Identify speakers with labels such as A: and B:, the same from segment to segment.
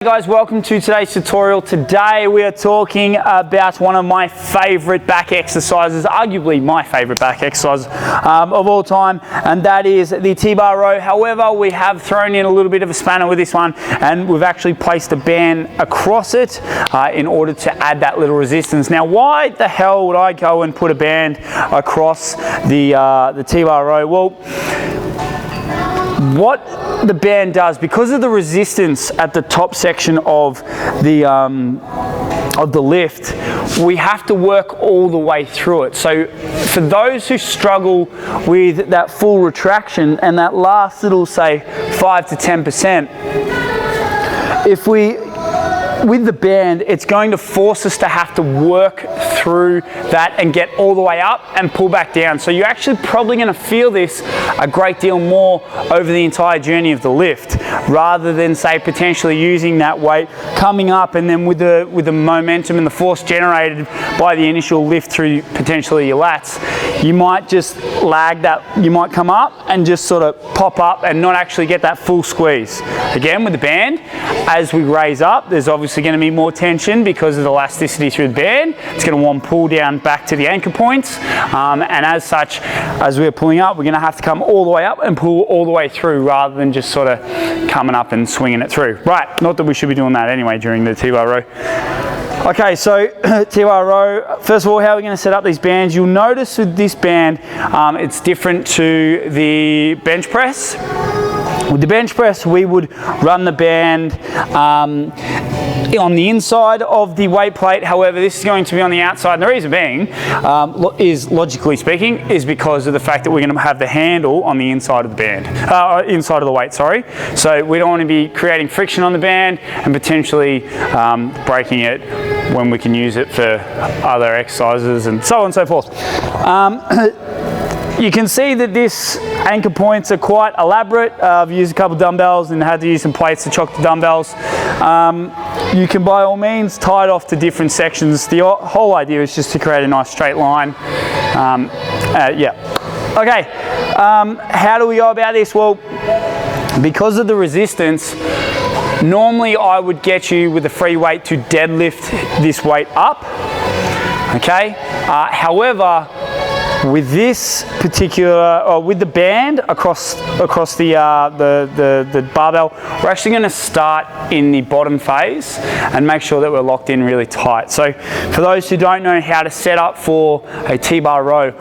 A: Hey guys, welcome to today's tutorial. Today we are talking about one of my favorite back exercises, arguably my favorite back exercise of all time, and that is the T-bar row. However, we have thrown in a little bit of a spanner with this one, and we've actually placed a band across it in order to add that little resistance. Now, why the hell would I go and put a band across the T-bar row? Well, what the band does, because of the resistance at the top section of the lift, we have to work all the way through it. So for those who struggle with that full retraction and that last little, say, 5 to 10%, with the band, it's going to force us to have to work through that and get all the way up and pull back down. So you're actually probably going to feel this a great deal more over the entire journey of the lift, rather than, say, potentially using that weight coming up and then with the momentum and the force generated by the initial lift through potentially your lats, you might just lag that. You might come up and just sort of pop up and not actually get that full squeeze. Again, with the band, as we raise up, there's obviously going to be more tension because of the elasticity through the band. It's going to want to pull down back to the anchor points, and as such, as we're pulling up, we're going to have to come all the way up and pull all the way through, rather than just sort of coming up and swinging it through. Right, not that we should be doing that anyway during the T-bar row. Okay, so T-bar row, first of all, how are we going to set up these bands? You'll notice with this band, it's different to the bench press. With the bench press, we would run the band on the inside of the weight plate. However, this is going to be on the outside, and the reason being is, logically speaking, is because of the fact that we're going to have the handle on the inside of the band, inside of the weight, sorry. So we don't want to be creating friction on the band and potentially breaking it when we can use it for other exercises and so on and so forth. You can see that this anchor points are quite elaborate. I've used a couple of dumbbells and had to use some plates to chock the dumbbells. You can by all means tie it off to different sections. The whole idea is just to create a nice straight line. Yeah. Okay, how do we go about this? Well, because of the resistance, normally I would get you with a free weight to deadlift this weight up. Okay, however, with this particular, with the band across the barbell, we're actually going to start in the bottom phase and make sure that we're locked in really tight. So for those who don't know how to set up for a T-bar row,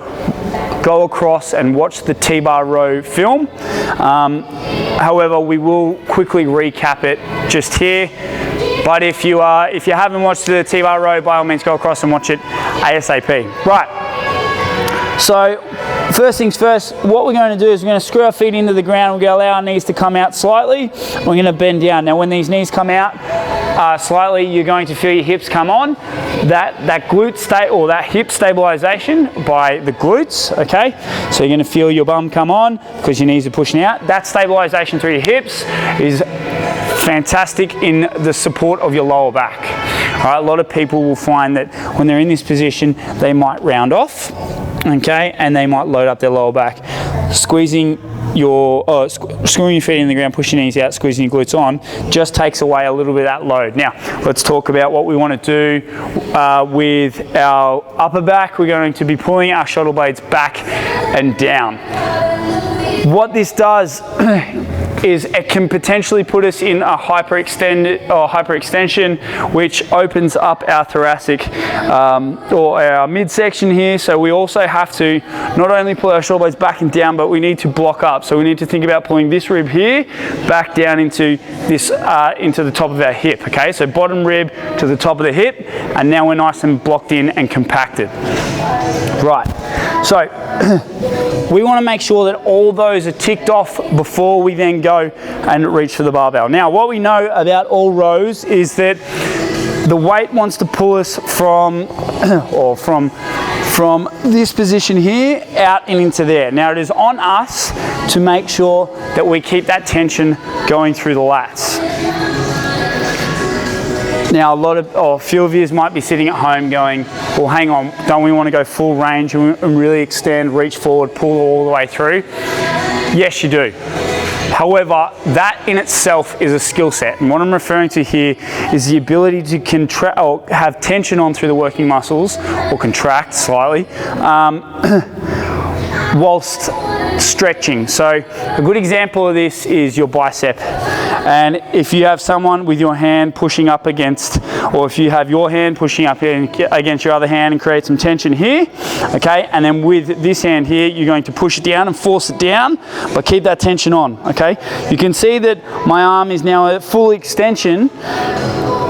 A: go across and watch the T-bar row film. However, we will quickly recap it just here. But if you haven't watched the T-bar row, by all means go across and watch it ASAP. Right. So first things first, what we're going to do is we're going to screw our feet into the ground. We're going to allow our knees to come out slightly. We're going to bend down. Now when these knees come out slightly, you're going to feel your hips come on. That hip stabilization by the glutes, okay? So you're going to feel your bum come on because your knees are pushing out. That stabilization through your hips is fantastic in the support of your lower back. All right, a lot of people will find that when they're in this position, they might round off, okay, and they might load up their lower back. Screwing your feet in the ground, pushing your knees out, squeezing your glutes on, just takes away a little bit of that load. Now, let's talk about what we want to do with our upper back. We're going to be pulling our shoulder blades back and down. What this does is it can potentially put us in a hyperextension, which opens up our thoracic or our midsection here. So we also have to not only pull our shoulder blades back and down, but we need to block up. So we need to think about pulling this rib here back down into this into the top of our hip. Okay, so bottom rib to the top of the hip, and now we're nice and blocked in and compacted. Right. So we want to make sure that all those are ticked off before we then go and reach for the barbell. Now, what we know about all rows is that the weight wants to pull us from this position here out and into there. Now, it is on us to make sure that we keep that tension going through the lats. Now, a few of you might be sitting at home going, well, hang on, don't we want to go full range and really extend, reach forward, pull all the way through? Yes, you do. However, that in itself is a skill set. And what I'm referring to here is the ability to contract or have tension on through the working muscles, or contract slightly, whilst stretching. So a good example of this is your bicep. And if you have someone with your hand pushing up against, or if you have your hand pushing up against your other hand and create some tension here, okay, and then with this hand here, you're going to push it down and force it down, but keep that tension on, okay? You can see that my arm is now at full extension,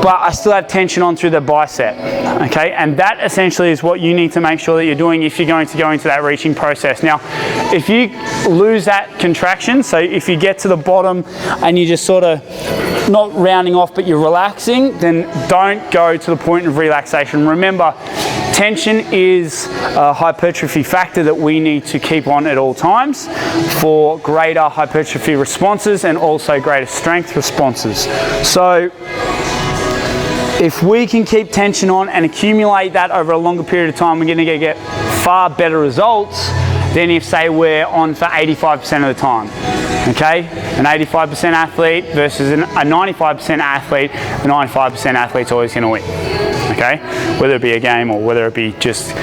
A: but I still have tension on through the bicep, okay? And that essentially is what you need to make sure that you're doing if you're going to go into that reaching process. Now, if you lose that contraction, so if you get to the bottom and you just sort of not rounding off, but you're relaxing, then don't go to the point of relaxation. Remember, tension is a hypertrophy factor that we need to keep on at all times for greater hypertrophy responses and also greater strength responses. So if we can keep tension on and accumulate that over a longer period of time, we're going to get far better results than if, say, we're on for 85% of the time. Okay? An 85% athlete versus a 95% athlete, the 95% athlete's always going to win. Okay? Whether it be a game or whether it be just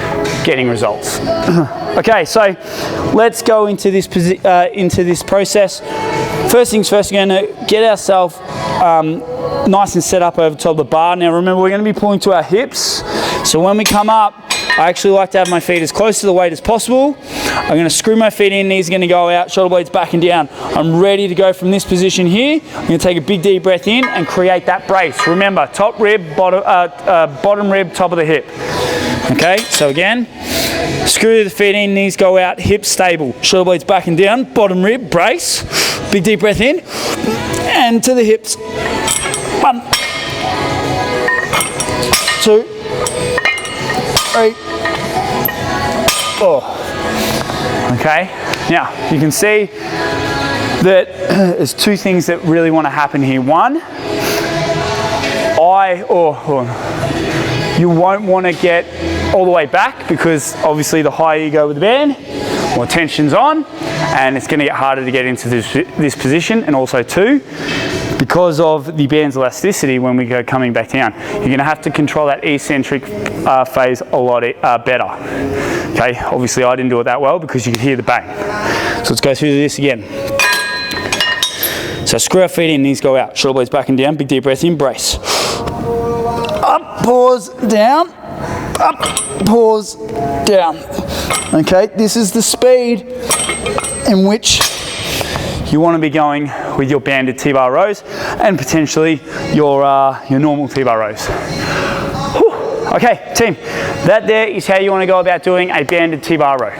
A: getting results. Okay, so let's go into this process. First things first, we're going to get ourselves nice and set up over top of the bar. Now remember, we're going to be pulling to our hips. So when we come up, I actually like to have my feet as close to the weight as possible. I'm going to screw my feet in, knees are going to go out, shoulder blades back and down. I'm ready to go from this position here. I'm going to take a big deep breath in and create that brace. Remember, top rib, bottom rib, top of the hip. Okay, so again, screw the feet in, knees go out, hips stable, shoulder blades back and down, bottom rib, brace, big deep breath in, and to the hips. 1, 2, 3, 4. Okay, now you can see that there's two things that really want to happen here. One, you won't want to get all the way back, because obviously the higher you go with the band, more tension's on, and it's going to get harder to get into this position. And also two, because of the band's elasticity, when we go coming back down, you're going to have to control that eccentric phase a lot better. Okay, obviously I didn't do it that well because you could hear the bang. So let's go through this again. So screw our feet in, knees go out, shoulder blades back and down, big deep breath in, brace. Up, pause, down, up, pause, down. Okay, this is the speed in which you want to be going with your banded T-bar rows and potentially your normal T-bar rows. Whew. Okay, team, that there is how you want to go about doing a banded T-bar row.